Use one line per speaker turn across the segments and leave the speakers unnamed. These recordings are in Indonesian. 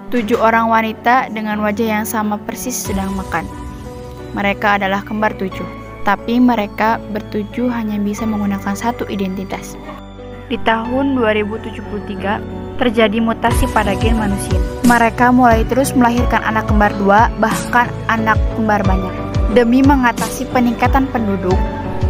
7 orang wanita dengan wajah yang sama persis sedang makan. Mereka adalah kembar 7, tapi mereka bertujuh hanya bisa menggunakan satu identitas. Di tahun 2073, terjadi mutasi pada gen manusia. Mereka mulai terus melahirkan anak kembar 2, bahkan anak kembar banyak. Demi mengatasi peningkatan penduduk,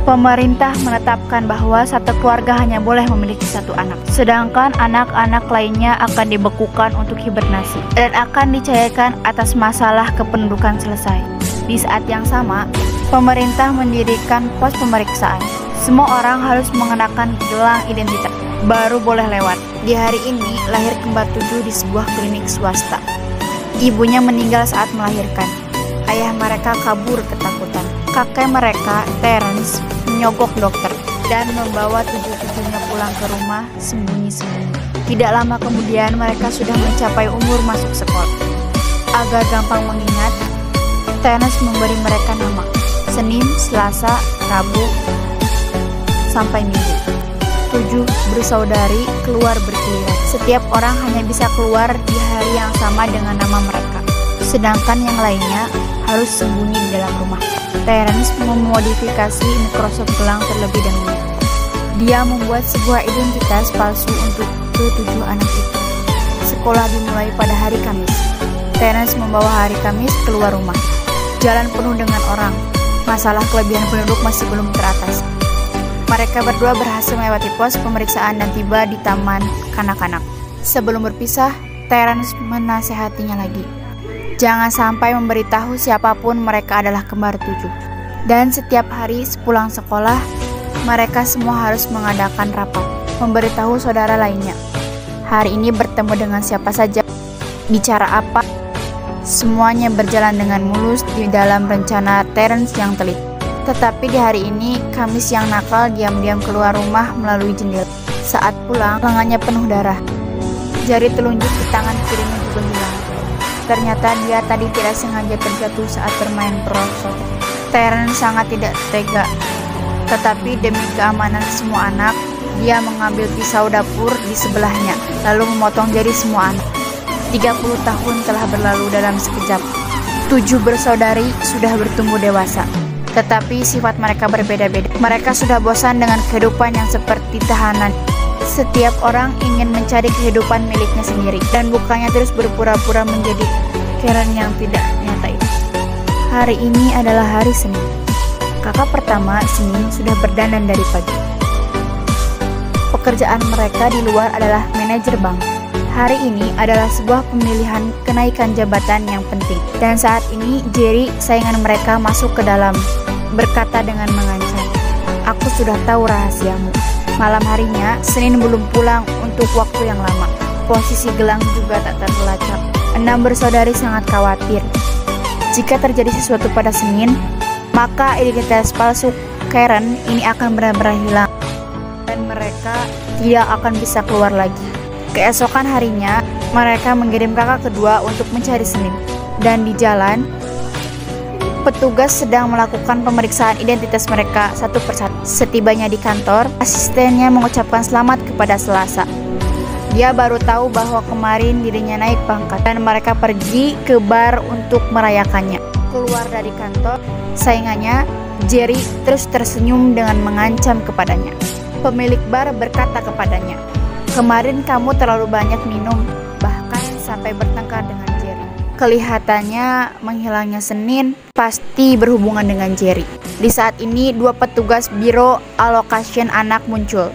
pemerintah menetapkan bahwa satu keluarga hanya boleh memiliki satu anak, sedangkan anak-anak lainnya akan dibekukan untuk hibernasi dan akan dicairkan atas masalah kependudukan selesai. Di saat yang sama, pemerintah mendirikan pos pemeriksaan. Semua orang harus mengenakan gelang identitas, baru boleh lewat. Di hari ini, lahir kembar 7 di sebuah klinik swasta. Ibunya meninggal saat melahirkan. Ayah mereka kabur ketakutan. Kakek mereka, Terence, menyogok dokter dan membawa 7-7-nya pulang ke rumah sembunyi-sembunyi. Tidak lama kemudian mereka sudah mencapai umur masuk sekolah. Agar gampang mengingat, Terence memberi mereka nama: Senin, Selasa, Rabu, sampai Minggu. 7 bersaudari keluar berkeliaran. Setiap orang hanya bisa keluar di hari yang sama dengan nama mereka, sedangkan yang lainnya harus sembunyi di dalam rumah. Terence memodifikasi Microsoft Gelang terlebih dahulu. Dia membuat sebuah identitas palsu untuk ke-7 anak itu. Sekolah dimulai pada hari Kamis. Terence membawa hari Kamis keluar rumah. Jalan penuh dengan orang. Masalah kelebihan penduduk masih belum teratas. Mereka berdua berhasil melewati pos pemeriksaan dan tiba di taman kanak-kanak. Sebelum berpisah, Terence menasehatinya lagi. Jangan sampai memberitahu siapapun mereka adalah kembar 7. Dan setiap hari sepulang sekolah, mereka semua harus mengadakan rapat, memberitahu saudara lainnya. Hari ini bertemu dengan siapa saja, bicara apa. Semuanya berjalan dengan mulus di dalam rencana Terence yang teliti. Tetapi di hari ini, Kamis yang nakal diam-diam keluar rumah melalui jendela. Saat pulang, lengannya penuh darah. Jari telunjuk di tangan kirinya juga hilang. Ternyata dia tadi tidak sengaja terjatuh saat bermain perosot. Terence sangat tidak tega. Tetapi demi keamanan semua anak, dia mengambil pisau dapur di sebelahnya, lalu memotong jari semua anak. 30 tahun telah berlalu dalam sekejap. 7 bersaudari sudah bertumbuh dewasa. Tetapi sifat mereka berbeda-beda. Mereka sudah bosan dengan kehidupan yang seperti tahanan. Setiap orang ingin mencari kehidupan miliknya sendiri, dan bukannya terus berpura-pura menjadi Karen yang tidak nyata itu. Hari ini adalah hari Senin. Kakak pertama, Senin, sudah berdandan dari pagi. Pekerjaan mereka di luar adalah manajer bank. Hari ini adalah sebuah pemilihan kenaikan jabatan yang penting. Dan saat ini Jerry, saingan mereka, masuk ke dalam, berkata dengan mengancam, "Aku sudah tahu rahasiamu." Malam harinya, Senin belum pulang untuk waktu yang lama. Posisi gelang juga tak terlacak. 6 bersaudari sangat khawatir. Jika terjadi sesuatu pada Senin, maka identitas palsu Karen ini akan benar-benar hilang, dan mereka tidak akan bisa keluar lagi. Keesokan harinya, mereka mengirim kakak kedua untuk mencari Senin. Dan di jalan, petugas sedang melakukan pemeriksaan identitas mereka satu persatu. Setibanya di kantor, asistennya mengucapkan selamat kepada Selasa. Dia baru tahu bahwa kemarin dirinya naik pangkat dan mereka pergi ke bar untuk merayakannya. Keluar dari kantor, saingannya, Jerry, terus tersenyum dengan mengancam kepadanya. Pemilik bar berkata kepadanya, "Kemarin kamu terlalu banyak minum, bahkan sampai bertengkar dengan Jerry." Kelihatannya menghilangnya Senin pasti berhubungan dengan Jerry. Di saat ini 2 petugas Biro Allocation Anak muncul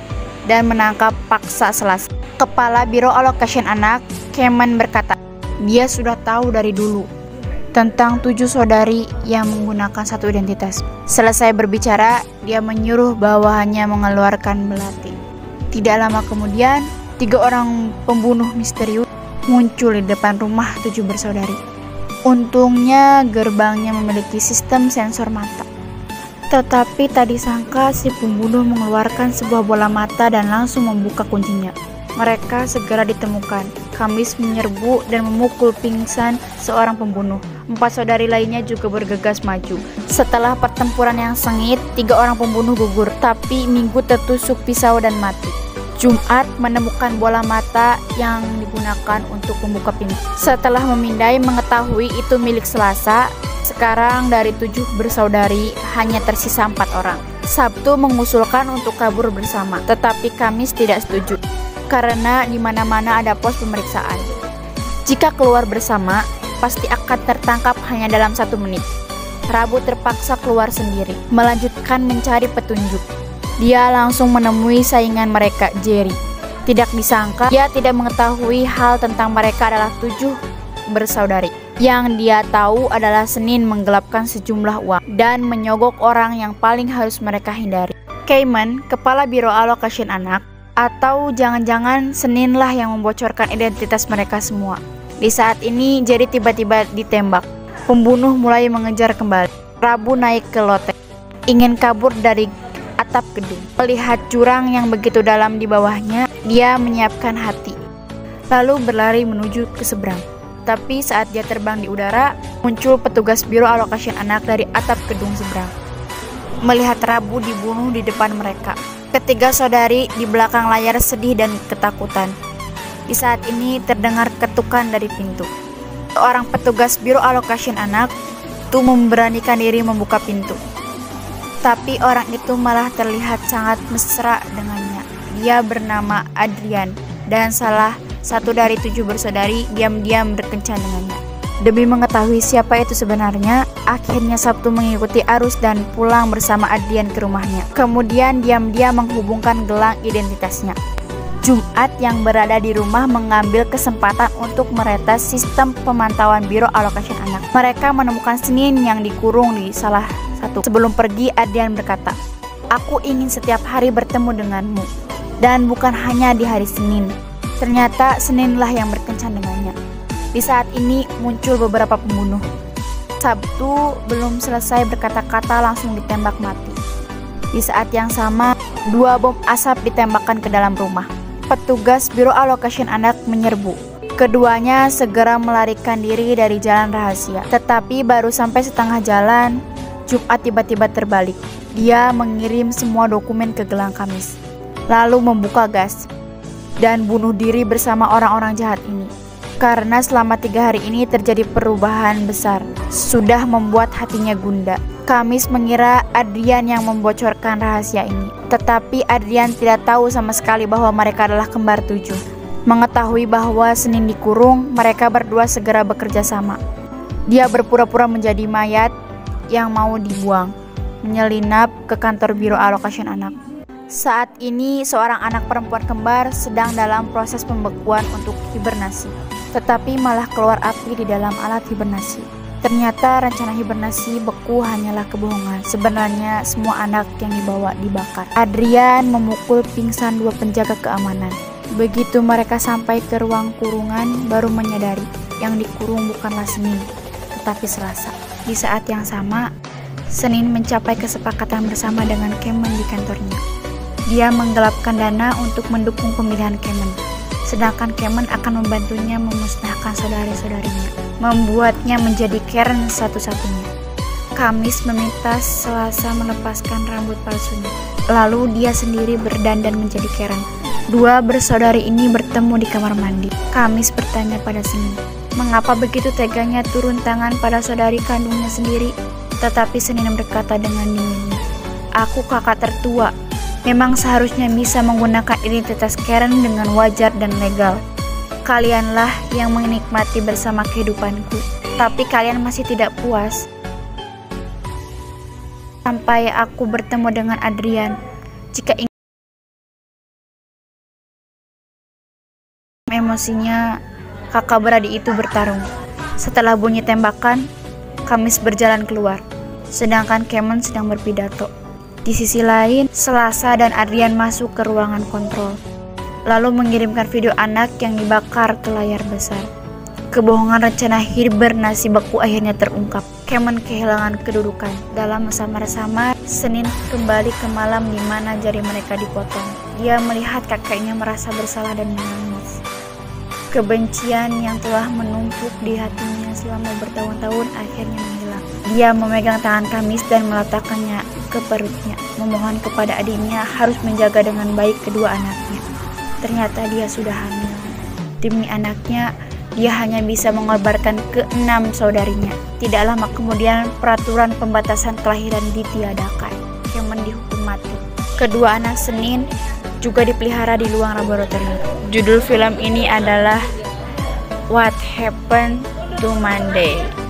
dan menangkap paksa Selasa. Kepala Biro Allocation Anak, Kemen, berkata, dia sudah tahu dari dulu tentang 7 saudari yang menggunakan satu identitas. Selesai berbicara, dia menyuruh bawahannya mengeluarkan belati. Tidak lama kemudian, 3 orang pembunuh misterius muncul di depan rumah 7 bersaudari. Untungnya gerbangnya memiliki sistem sensor mata. Tetapi tak disangka si pembunuh mengeluarkan sebuah bola mata dan langsung membuka kuncinya. Mereka segera ditemukan. Kamis menyerbu dan memukul pingsan seorang pembunuh. 4 saudari lainnya juga bergegas maju. Setelah pertempuran yang sengit, 3 orang pembunuh gugur, tapi Minggu tertusuk pisau dan mati. Jumat menemukan bola mata yang digunakan untuk membuka pintu. Setelah memindai mengetahui itu milik Selasa, sekarang dari 7 bersaudari hanya tersisa 4 orang. Sabtu mengusulkan untuk kabur bersama, tetapi Kamis tidak setuju karena di mana-mana ada pos pemeriksaan. Jika keluar bersama, pasti akan tertangkap hanya dalam 1 menit. Rabu terpaksa keluar sendiri, melanjutkan mencari petunjuk. Dia langsung menemui saingan mereka, Jerry. Tidak disangka, dia tidak mengetahui hal tentang mereka adalah 7 bersaudari. Yang dia tahu adalah Senin menggelapkan sejumlah uang dan menyogok orang yang paling harus mereka hindari. Cayman, kepala Biro Alokasi Anak, atau jangan-jangan Seninlah yang membocorkan identitas mereka semua. Di saat ini, Jerry tiba-tiba ditembak. Pembunuh mulai mengejar kembali. Rabu naik ke loteng, ingin kabur dari atap gedung. Melihat jurang yang begitu dalam di bawahnya, dia menyiapkan hati, lalu berlari menuju ke seberang. Tapi saat dia terbang di udara, muncul petugas Biro Alokasi Anak dari atap gedung seberang. Melihat Rabu dibunuh di depan mereka, ketiga saudari di belakang layar sedih dan ketakutan. Di saat ini terdengar ketukan dari pintu. Seorang petugas Biro Alokasi Anak itu memberanikan diri membuka pintu. Tapi orang itu malah terlihat sangat mesra dengannya. Dia bernama Adrian dan salah satu dari 7 bersaudari diam-diam berkencan dengannya. Demi mengetahui siapa itu sebenarnya, akhirnya Sabtu mengikuti arus dan pulang bersama Adrian ke rumahnya. Kemudian diam-diam menghubungkan gelang identitasnya. Jumat yang berada di rumah mengambil kesempatan untuk meretas sistem pemantauan Biro Alokasi Anak. Mereka menemukan Senin yang dikurung di salah satu. Sebelum pergi, Adrian berkata, "Aku ingin setiap hari bertemu denganmu, dan bukan hanya di hari Senin." Ternyata Seninlah yang berkencan dengannya. Di saat ini muncul beberapa pembunuh. Sabtu belum selesai berkata-kata langsung ditembak mati. Di saat yang sama, 2 bom asap ditembakkan ke dalam rumah. Petugas Biro Alokasi Anak menyerbu. Keduanya segera melarikan diri dari jalan rahasia. Tetapi baru sampai setengah jalan, Jumat tiba-tiba terbalik. Dia mengirim semua dokumen ke gelang Kamis, lalu membuka gas dan bunuh diri bersama orang-orang jahat ini. Karena selama 3 hari ini terjadi perubahan besar, sudah membuat hatinya gundah. Kamis mengira Adrian yang membocorkan rahasia ini, tetapi Adrian tidak tahu sama sekali bahwa mereka adalah kembar 7. Mengetahui bahwa Senin dikurung, mereka berdua segera bekerja sama. Dia berpura-pura menjadi mayat yang mau dibuang, menyelinap ke kantor Biro Alokasi Anak. Saat ini seorang anak perempuan kembar sedang dalam proses pembekuan untuk hibernasi, tetapi malah keluar api di dalam alat hibernasi. Ternyata rencana hibernasi beku hanyalah kebohongan. Sebenarnya semua anak yang dibawa dibakar. Adrian memukul pingsan 2 penjaga keamanan. Begitu mereka sampai ke ruang kurungan, baru menyadari yang dikurung bukanlah Senin, tetapi Selasa. Di saat yang sama, Senin mencapai kesepakatan bersama dengan Cayman di kantornya. Dia menggelapkan dana untuk mendukung pemilihan Cayman, sedangkan Cayman akan membantunya memusnahkan saudari-saudarinya, membuatnya menjadi Karen satu-satunya. Kamis meminta Selasa melepaskan rambut palsunya, lalu dia sendiri berdandan menjadi Karen. 2 bersaudari ini bertemu di kamar mandi. Kamis bertanya pada Senin, mengapa begitu teganya turun tangan pada saudari kandungnya sendiri? Tetapi Senin berkata dengan dinginnya, "Aku kakak tertua. Memang seharusnya bisa menggunakan identitas Karen dengan wajar dan legal. Kalianlah yang menikmati bersama kehidupanku, tapi kalian masih tidak puas sampai aku bertemu dengan Adrian. Jika ingin..." Emosinya, kakak beradik itu bertarung. Setelah bunyi tembakan, Kamis berjalan keluar, sedangkan Cayman sedang berpidato. Di sisi lain, Selasa dan Adrian masuk ke ruangan kontrol, lalu mengirimkan video anak yang dibakar ke layar besar. Kebohongan rencana hibernasi beku akhirnya terungkap. Cayman kehilangan kedudukan. Dalam samar-samar, Senin kembali ke malam di mana jari mereka dipotong. Dia melihat kakeknya merasa bersalah dan menangis. Kebencian yang telah menumpuk di hatinya selama bertahun-tahun akhirnya menghilang. Dia memegang tangan Kamis dan meletakkannya ke perutnya, memohon kepada adiknya harus menjaga dengan baik kedua anaknya. ternyata dia sudah hamil. Demi anaknya, dia hanya bisa mengorbankan ke-6 saudarinya. Tidak lama kemudian, peraturan pembatasan kelahiran ditiadakan. Cameron dihukum mati. Kedua anak Senin juga dipelihara di ruang laboratorium. Judul film ini adalah What Happened to Monday.